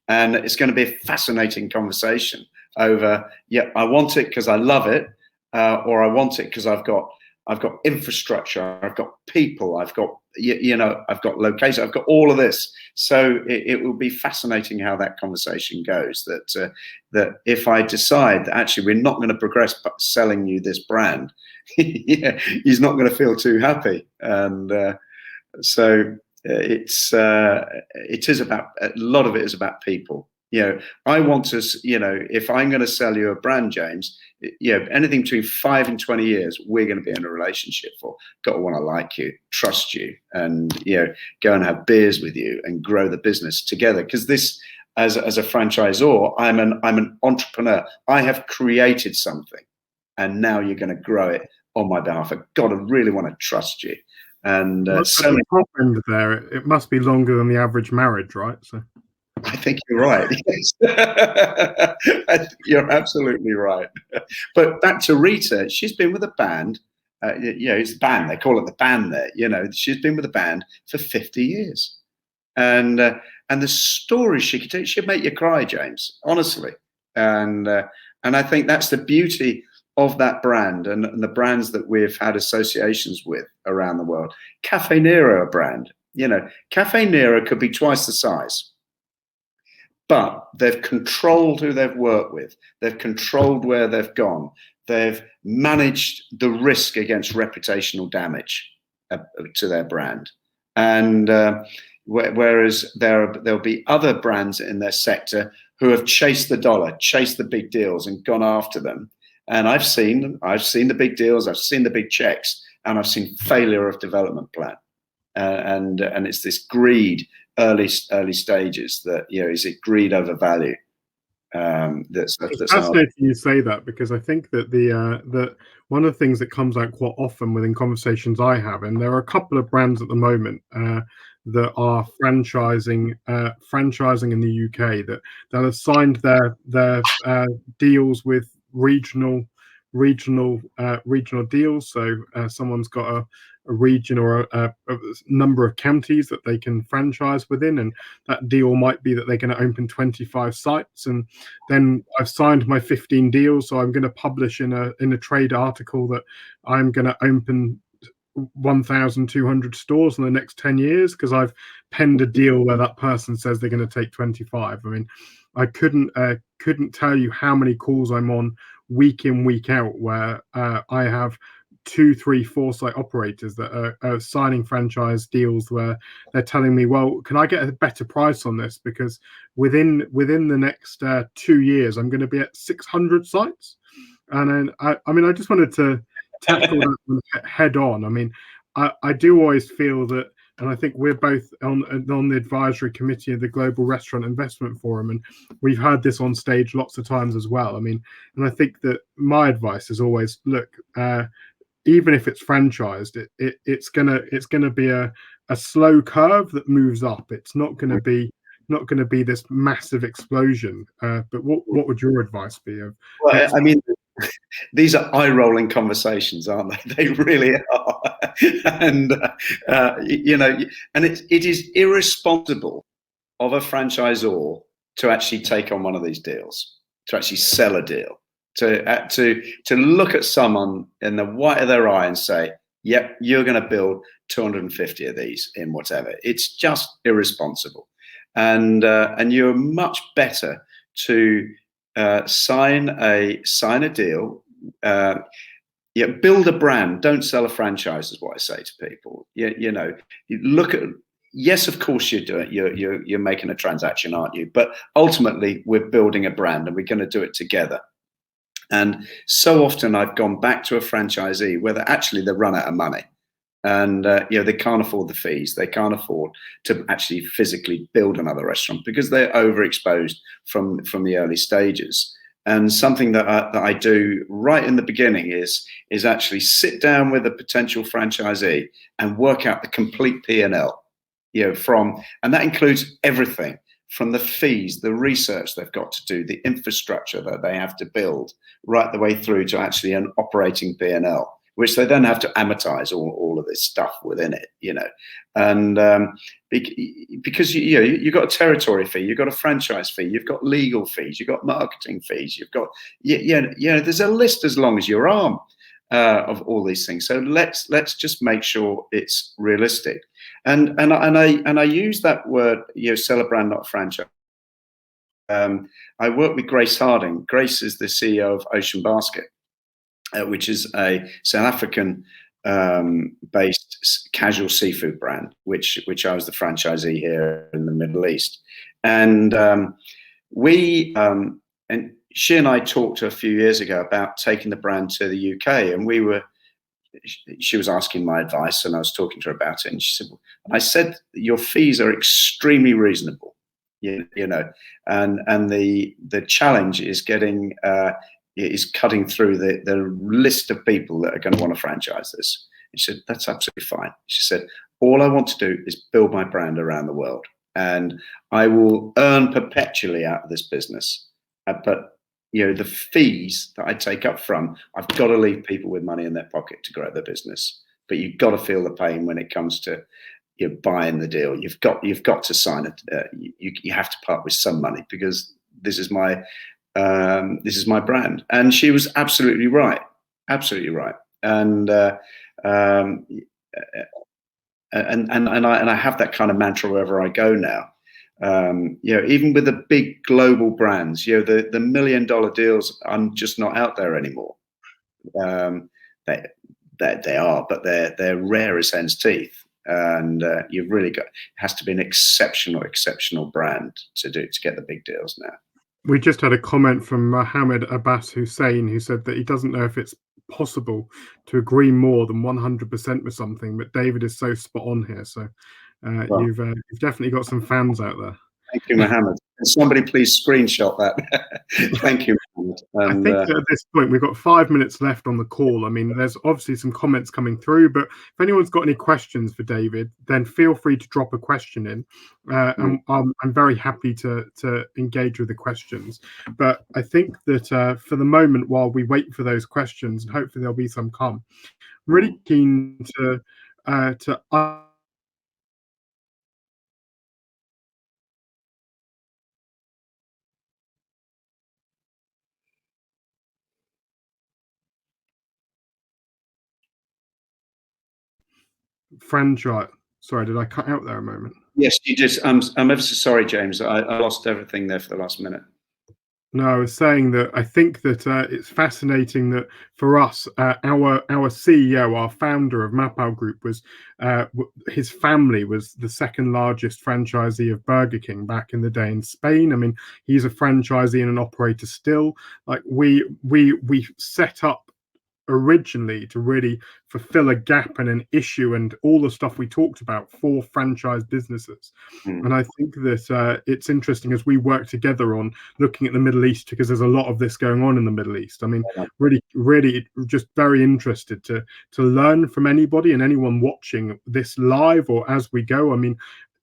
And it's going to be a fascinating conversation over, yeah, I want it because I love it, or I want it because I've got infrastructure, I've got people, I've got, you know, I've got location, I've got all of this. So it will be fascinating how that conversation goes. That if I decide that actually we're not going to progress selling you this brand, yeah, he's not going to feel too happy. And so it is about, a lot of it is about people. You know, I want to, you know, if I'm going to sell you a brand, James, you know, anything between 5 and 20 years, we're going to be in a relationship for. Got to want to like you, trust you, and, you know, go and have beers with you and grow the business together. Because this, as a franchisor, I'm an entrepreneur. I have created something, and now you're going to grow it on my behalf. I've got to really want to trust you. And so the top end there, it must be longer than the average marriage, right? So I think you're right. Yes. You're absolutely right. But back to Rita, she's been with a band. You know, it's a band. They call it the band there. You know, she's been with a band for 50 years. And the stories she could tell, she'd make you cry, James, honestly. And I think that's the beauty of that brand and the brands that we've had associations with around the world. Cafe Nero, a brand. You know, Cafe Nero could be twice the size. But they've controlled who they've worked with. They've controlled where they've gone. They've managed the risk against reputational damage to their brand. And whereas there'll be other brands in their sector who have chased the dollar, chased the big deals, and gone after them. And I've seen them. I've seen the big deals. I've seen the big checks, and I've seen failure of development plan. And it's this greed early stages that, is it greed over value? That's fascinating you say that, because I think that that one of the things that comes out quite often within conversations I have, and there are a couple of brands at the moment that are franchising in the UK that have signed their deals with regional deals. So someone's got a region or a number of counties that they can franchise within, and that deal might be that they're going to open 25 sites, and then I've signed my 15 deals, so I'm going to publish in a trade article that I'm going to open 1,200 stores in the next 10 years because I've penned a deal where that person says they're going to take 25. I mean, I couldn't tell you how many calls I'm on week in, week out, where I have 2, 3, 4 site operators that are signing franchise deals where they're telling me, well, can I get a better price on this, because within the next 2 years I'm going to be at 600 sites. And then I just wanted to tackle that head on. I mean, I do always feel that, and I think we're both on the advisory committee of the Global Restaurant Investment Forum, and we've heard this on stage lots of times as well. I mean, and I think that my advice is always, look, even if it's franchised, it's gonna be a slow curve that moves up. It's not gonna be this massive explosion. But what would your advice be? Well, I mean, these are eye-rolling conversations, aren't they? They really are. And and it is irresponsible of a franchisor to actually take on one of these deals, to actually sell a deal, to look at someone in the white of their eye and say, yep, you're going to build 250 of these in whatever. It's just irresponsible. And you're much better to sign a deal, build a brand, don't sell a franchise, is what I say to people. You look at, yes, of course you're making a transaction, aren't you? But ultimately we're building a brand and we're going to do it together. And so often I've gone back to a franchisee where they're run out of money, and they can't afford the fees. They can't afford to actually physically build another restaurant because they're overexposed from the early stages. And something that I do right in the beginning is actually sit down with a potential franchisee and work out the complete P&L, and that includes everything from the fees, the research they've got to do, the infrastructure that they have to build, right the way through to actually an operating P&L, which they then have to amortize all of this stuff within it, and because you've got a territory fee, you've got a franchise fee, you've got legal fees, you've got marketing fees, you've got there's a list as long as your arm of all these things. So let's just make sure it's realistic. And I use that word, sell a brand, not a franchise. I work with Grace Harding. Grace is the CEO of Ocean Basket, which is a South African based casual seafood brand, which I was the franchisee here in the Middle East. And she and I talked a few years ago about taking the brand to the UK, and she was asking my advice, and I was talking to her about it, and she said, I said, your fees are extremely reasonable, and the challenge is cutting through the list of people that are going to want to franchise this. And she said, that's absolutely fine. She said, all I want to do is build my brand around the world, and I will earn perpetually out of this business. But the fees that I take up front, I've got to leave people with money in their pocket to grow their business. But you've got to feel the pain when it comes to buying the deal. You've got to sign it. You have to part with some money because this is my brand. And she was absolutely right, And I have that kind of mantra wherever I go now. Even with the big global brands, the $1 million deals are just not out there anymore. They are, but they're rare as hen's teeth. And you've really got, it has to be an exceptional brand to get the big deals now. We just had a comment from Mohammed Abbas Hussein, who said that he doesn't know if it's possible to agree more than 100% with something, but David is so spot on here. So Well, You've definitely got some fans out there. thank you, Mohammed. Can somebody please screenshot that? Thank you, Mohammed. I And think that at this point we've got 5 minutes left on the call. I mean, there's obviously some comments coming through, but if anyone's got any questions for David, then feel free to drop a question in, and I'm very happy to engage with the questions. But I think that for the moment, while we wait for those questions, and hopefully there'll be some come, I'm really keen to franchise. Sorry, did I cut out there a moment? yes, you just. I'm ever so sorry, James. I lost everything there for the last minute. No, I was saying that I think that it's fascinating that for us, our CEO, our founder of MAPAL Group, was his family was the second largest franchisee of Burger King back in the day in Spain. I mean, he's a franchisee and an operator still. Like we set up originally to really fulfill a gap and an issue and all the stuff we talked about for franchise businesses. And I think that it's interesting as we work together on looking at the Middle East, because there's a lot of this going on in the Middle East. I mean, really just very interested to learn from anybody and anyone watching this live or as we go. I mean,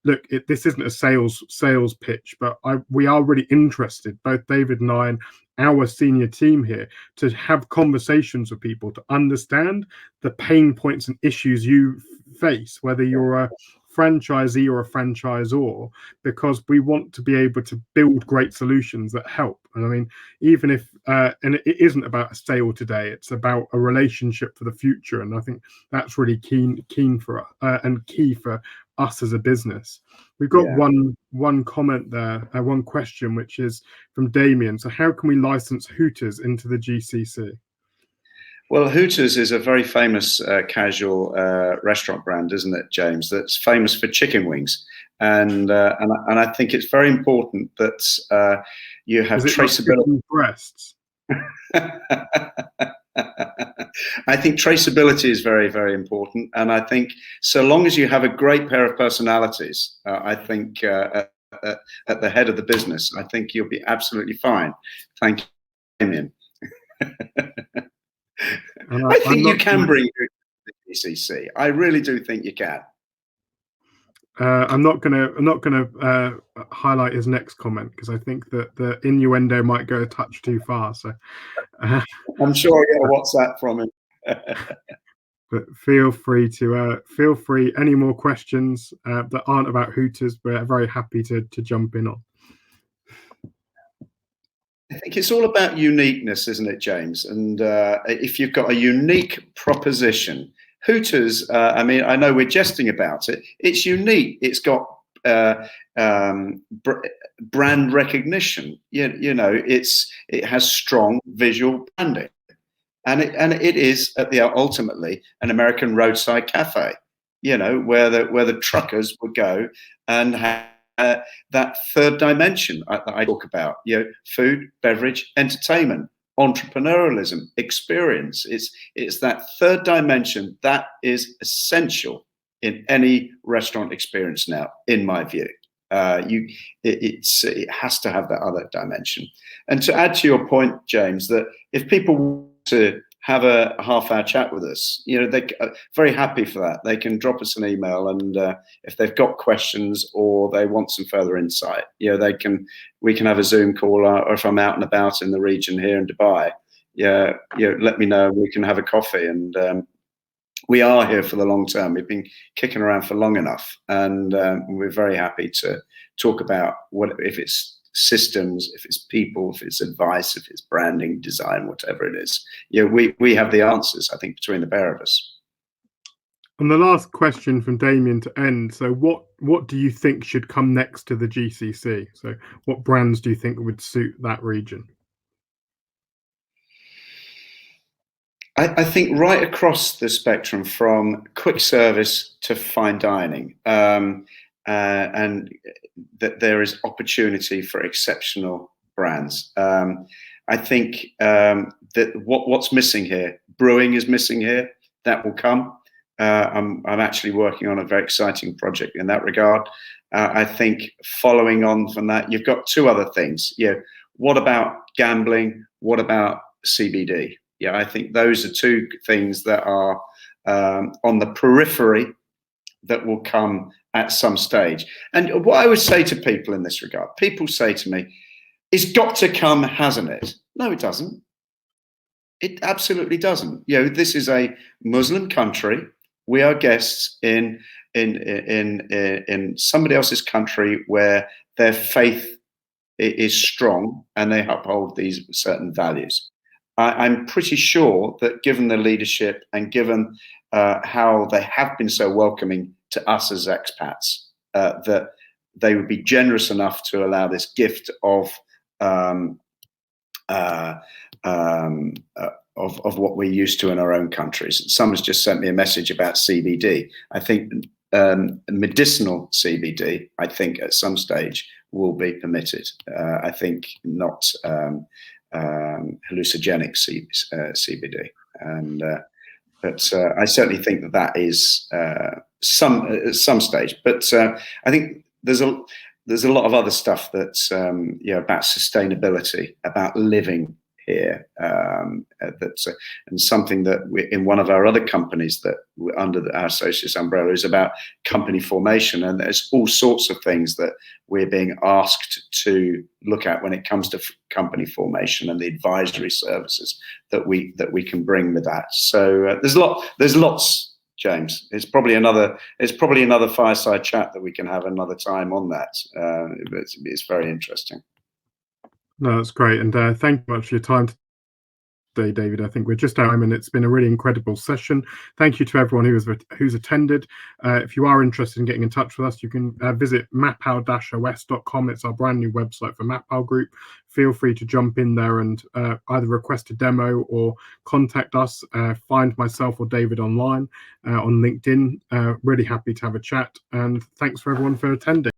look, this isn't a sales pitch, but we are really interested, both David and I and our senior team here, to have conversations with people to understand the pain points and issues you face, whether you're a franchisee or a franchisor, because we want to be able to build great solutions that help. And I mean, even if and it isn't about a sale today, it's about a relationship for the future. And I think that's really keen for and key for us as a business. We've got one comment there, one question, which is from Damien. So how can we license Hooters into the GCC? Well, Hooters is a very famous casual restaurant brand, isn't it, James? That's famous for chicken wings, and I think it's very important that you have traceability. Breasts? I think traceability is very, very important, and I think so long as you have a great pair of personalities, I think at the head of the business, I think you'll be absolutely fine. Thank you, Damien. I think you can bring it to the GCC. I really do think you can. I'm not gonna highlight his next comment because I think that the innuendo might go a touch too far. So I'm sure I get a WhatsApp from him. But feel free. Any more questions that aren't about Hooters, we're very happy to jump in on. I think it's all about uniqueness, isn't it, James? And if you've got a unique proposition, Hooters, I mean, I know we're jesting about it. It's unique. It's got brand recognition. You know, it has strong visual branding, and it is ultimately an American roadside cafe. You know, where the truckers would go and have that third dimension I talk about, you know, food, beverage, entertainment, entrepreneurialism, experience. It's that third dimension that is essential in any restaurant experience now, in my view. It has to have that other dimension. And to add to your point, James, that if people want to have a half-hour chat with us, you know, they're very happy for that. They can drop us an email, and if they've got questions or they want some further insight, you know, we can have a Zoom call, or if I'm out and about in the region here in Dubai, yeah, you know, let me know. We can have a coffee, and we are here for the long term. We've been kicking around for long enough, and we're very happy to talk about if it's systems, if it's people, if it's advice, if it's branding, design, whatever it is. You know, we have the answers, I think, between the pair of us. And the last question from Damien to end. So what do you think should come next to the GCC? So what brands do you think would suit that region? I think right across the spectrum, from quick service to fine dining, and that there is opportunity for exceptional brands. I think that what's missing here, brewing is missing here. That will come. I'm actually working on a very exciting project in that regard. I think following on from that, you've got two other things. What about gambling? What about CBD? I think those are two things that are on the periphery that will come at some stage. And what I would say to people in this regard, people say to me, it's got to come, hasn't it? No, it doesn't. It absolutely doesn't. This is a Muslim country. We are guests in somebody else's country where their faith is strong and they uphold these certain values. I'm pretty sure that given the leadership and given how they have been so welcoming to us as expats, that they would be generous enough to allow this gift of what we're used to in our own countries. Someone's just sent me a message about CBD. I think medicinal CBD, I think at some stage will be permitted. I think not hallucinogenic CBD but I certainly think that is at some stage. But I think there's a lot of other stuff that's about sustainability, about living here. That's and something that in one of our other companies that we're under our SOCIUS umbrella is about company formation, and there's all sorts of things that we're being asked to look at when it comes to company formation and the advisory services that we can bring with that. So there's lots, James. It's probably another fireside chat that we can have another time on that. It's very interesting. No, that's great. And thank you much for your time today, David. I think we're just out, and it's been a really incredible session. Thank you to everyone who's attended. If you are interested in getting in touch with us, you can visit mapal-os.com. It's our brand new website for MAPAL Group. Feel free to jump in there and either request a demo or contact us. Find myself or David online on LinkedIn. Really happy to have a chat. And thanks for everyone for attending.